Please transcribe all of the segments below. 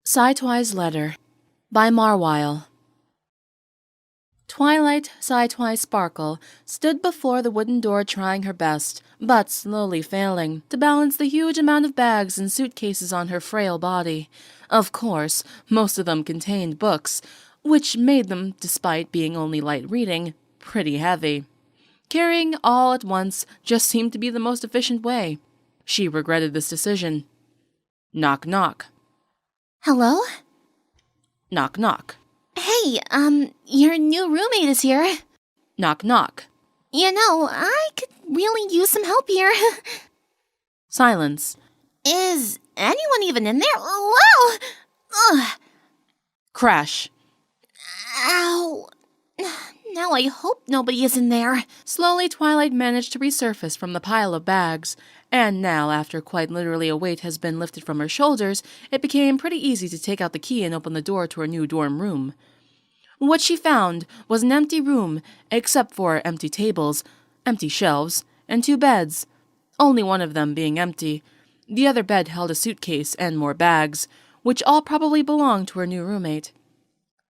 Sci Twi's Letter by Marwile. Twilight, Sci Twi Sparkle, stood before the wooden door trying her best, but slowly failing, to balance the huge amount of bags and suitcases on her frail body. Of course, most of them contained books, which made them, despite being only light reading, pretty heavy. Carrying all at once just seemed to be the most efficient way. She regretted this decision. Knock, knock. Hello? Knock, knock. Hey, your new roommate is here. Knock, knock. I could really use some help here. Silence. Is anyone even in there? Wow! Ugh. Crash. Ow. Now I hope nobody is in there. Slowly, Twilight managed to resurface from the pile of bags, and now, after quite literally a weight has been lifted from her shoulders, it became pretty easy to take out the key and open the door to her new dorm room. What she found was an empty room, except for empty tables, empty shelves, and 2 beds, only one of them being empty. The other bed held a suitcase and more bags, which all probably belonged to her new roommate.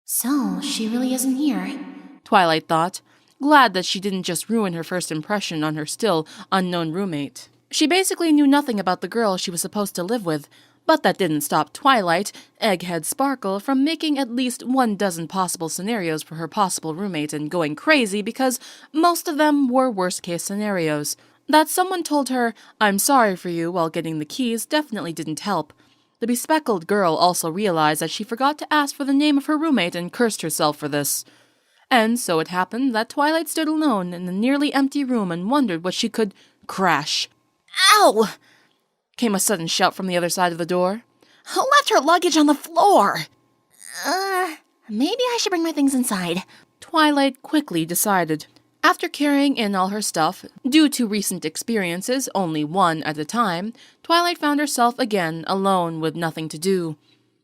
So, she really isn't here. Twilight thought, glad that she didn't just ruin her first impression on her still unknown roommate. She basically knew nothing about the girl she was supposed to live with, but that didn't stop Twilight, Egghead Sparkle, from making at least 12 possible scenarios for her possible roommate and going crazy because most of them were worst-case scenarios. That someone told her, "I'm sorry for you," while getting the keys definitely didn't help. The bespectacled girl also realized that she forgot to ask for the name of her roommate and cursed herself for this. And so it happened that Twilight stood alone in the nearly empty room and wondered what she could crash. Ow! Came a sudden shout from the other side of the door. Who left her luggage on the floor? Maybe I should bring my things inside. Twilight quickly decided. After carrying in all her stuff, due to recent experiences, only one at a time, Twilight found herself again alone with nothing to do.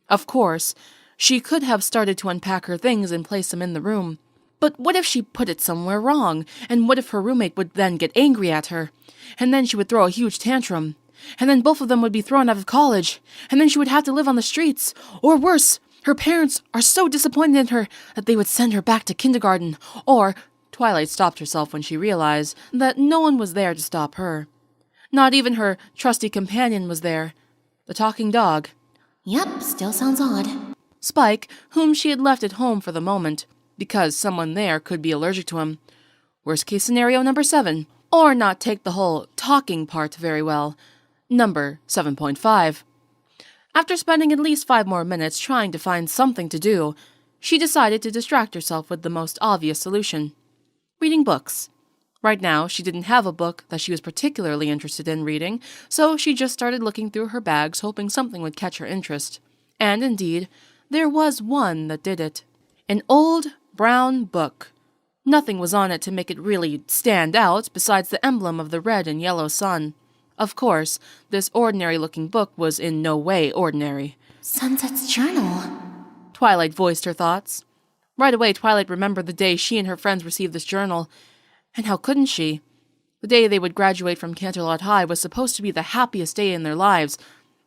Of course, she could have started to unpack her things and place them in the room. But what if she put it somewhere wrong? And what if her roommate would then get angry at her? And then she would throw a huge tantrum. And then both of them would be thrown out of college. And then she would have to live on the streets. Or worse, her parents are so disappointed in her that they would send her back to kindergarten. Or, Twilight stopped herself when she realized that no one was there to stop her. Not even her trusty companion was there. The talking dog. Yep, still sounds odd. Spike, whom she had left at home for the moment, because someone there could be allergic to him. Worst case scenario number 7. Or not take the whole talking part very well. Number 7.5. After spending at least 5 more minutes trying to find something to do, she decided to distract herself with the most obvious solution. Reading books. Right now, she didn't have a book that she was particularly interested in reading, so she just started looking through her bags hoping something would catch her interest. And indeed, there was one that did it. An old, brown book. Nothing was on it to make it really stand out besides the emblem of the red and yellow sun. Of course, this ordinary-looking book was in no way ordinary. Sunset's journal. Twilight voiced her thoughts. Right away, Twilight remembered the day she and her friends received this journal. And how couldn't she? The day they would graduate from Canterlot High was supposed to be the happiest day in their lives,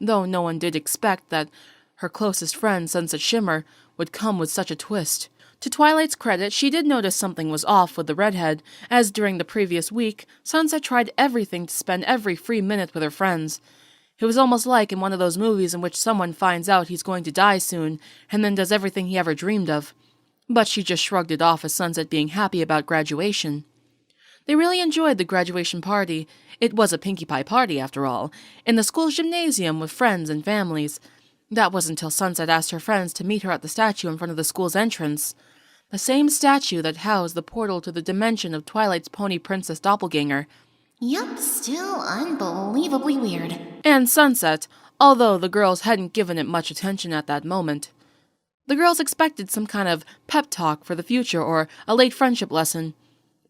though no one did expect that her closest friend, Sunset Shimmer, would come with such a twist. To Twilight's credit, she did notice something was off with the redhead, as during the previous week, Sunset tried everything to spend every free minute with her friends. It was almost like in one of those movies in which someone finds out he's going to die soon, and then does everything he ever dreamed of. But she just shrugged it off as Sunset being happy about graduation. They really enjoyed the graduation party. It was a Pinkie Pie party, after all, in the school's gymnasium with friends and families. That was until Sunset asked her friends to meet her at the statue in front of the school's entrance. The same statue that housed the portal to the dimension of Twilight's pony princess doppelganger. Yup, still unbelievably weird. And Sunset, although the girls hadn't given it much attention at that moment. The girls expected some kind of pep talk for the future or a late friendship lesson.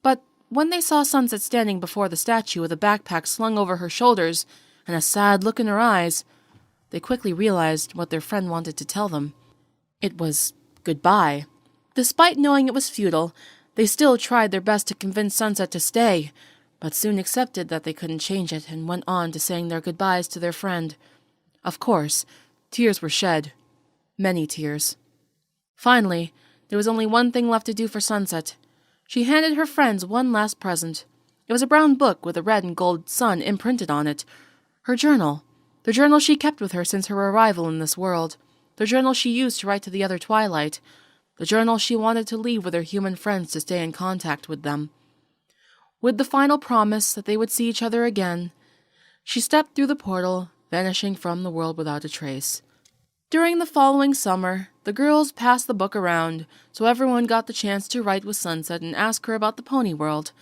But when they saw Sunset standing before the statue with a backpack slung over her shoulders and a sad look in her eyes, they quickly realized what their friend wanted to tell them. It was goodbye. Despite knowing it was futile, they still tried their best to convince Sunset to stay, but soon accepted that they couldn't change it and went on to saying their goodbyes to their friend. Of course, tears were shed. Many tears. Finally, there was only one thing left to do for Sunset. She handed her friends one last present. It was a brown book with a red and gold sun imprinted on it. Her journal. The journal she kept with her since her arrival in this world. The journal she used to write to the other Twilight. The journal she wanted to leave with her human friends to stay in contact with them. With the final promise that they would see each other again, she stepped through the portal, vanishing from the world without a trace. During the following summer, the girls passed the book around, so everyone got the chance to write with Sunset and ask her about the pony world.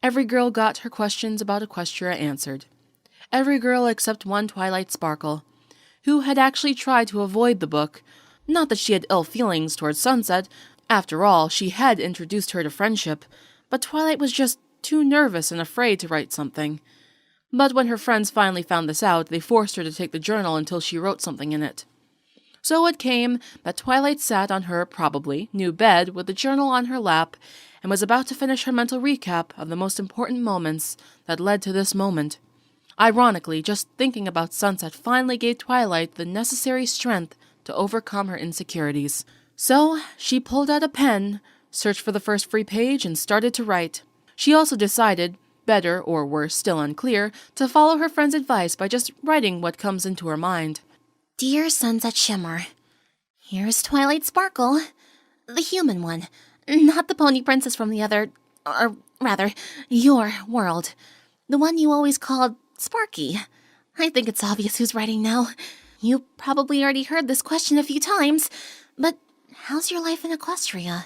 Every girl got her questions about Equestria answered. Every girl except one Twilight Sparkle, who had actually tried to avoid the book. Not that she had ill feelings towards Sunset. After all, she had introduced her to friendship, but Twilight was just too nervous and afraid to write something. But when her friends finally found this out, they forced her to take the journal until she wrote something in it. So it came that Twilight sat on her, probably, new bed with the journal on her lap and was about to finish her mental recap of the most important moments that led to this moment. Ironically, just thinking about Sunset finally gave Twilight the necessary strength to overcome her insecurities. So she pulled out a pen, searched for the first free page, and started to write. She also decided, better or worse, still unclear, to follow her friend's advice by just writing what comes into her mind. Dear Sunset Shimmer, here's Twilight Sparkle, the human one, not the pony princess from the other, or rather, your world, the one you always called Sparky. I think it's obvious who's writing now. You probably already heard this question a few times, but how's your life in Equestria?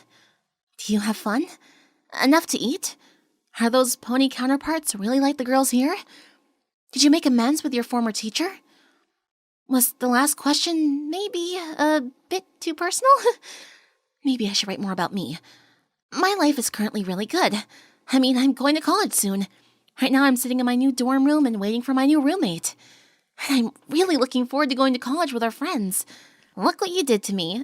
Do you have fun? Enough to eat? Are those pony counterparts really like the girls here? Did you make amends with your former teacher? Was the last question maybe a bit too personal? Maybe I should write more about me. My life is currently really good. I mean, I'm going to college soon. Right now I'm sitting in my new dorm room and waiting for my new roommate. And I'm really looking forward to going to college with our friends. Look what you did to me.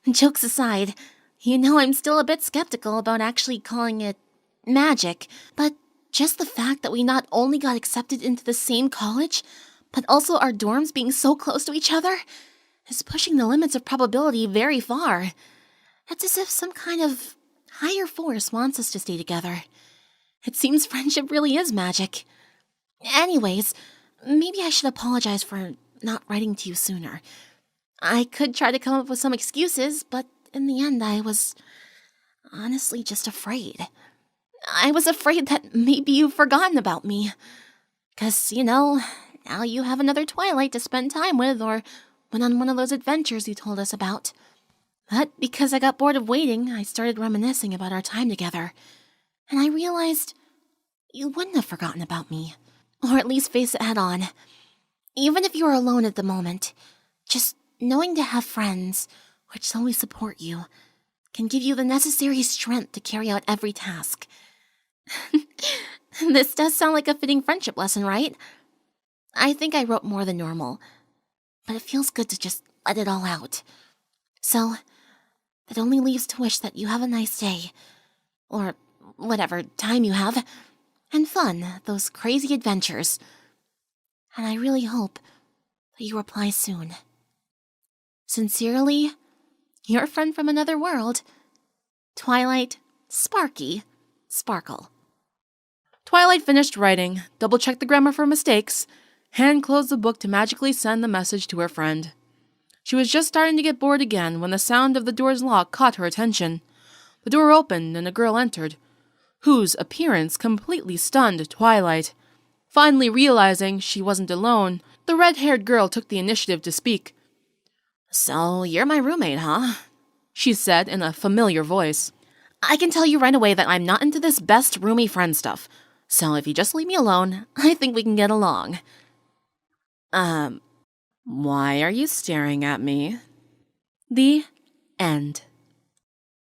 Jokes aside, you know I'm still a bit skeptical about actually calling it magic, but just the fact that we not only got accepted into the same college, but also our dorms being so close to each other is pushing the limits of probability very far. It's as if some kind of higher force wants us to stay together. It seems friendship really is magic. Anyways, maybe I should apologize for not writing to you sooner. I could try to come up with some excuses, but in the end I was honestly just afraid. I was afraid that maybe you've forgotten about me. 'Cause, now you have another Twilight to spend time with, or went on one of those adventures you told us about. But because I got bored of waiting, I started reminiscing about our time together. And I realized you wouldn't have forgotten about me. Or at least face it head on. Even if you're alone at the moment, just knowing to have friends, which always support you, can give you the necessary strength to carry out every task. This does sound like a fitting friendship lesson, right? I think I wrote more than normal, but it feels good to just let it all out. So, it only leaves to wish that you have a nice day, or whatever time you have, and fun, those crazy adventures. And I really hope that you reply soon. Sincerely, your friend from another world, Twilight Sparky Sparkle. Twilight finished writing, double-checked the grammar for mistakes, hand-closed the book to magically send the message to her friend. She was just starting to get bored again when the sound of the door's lock caught her attention. The door opened and a girl entered, whose appearance completely stunned Twilight. Finally realizing she wasn't alone, the red-haired girl took the initiative to speak. "So, you're my roommate, huh?" she said in a familiar voice. "I can tell you right away that I'm not into this best roomie friend stuff. So if you just leave me alone, I think we can get along." Why are you staring at me? The end.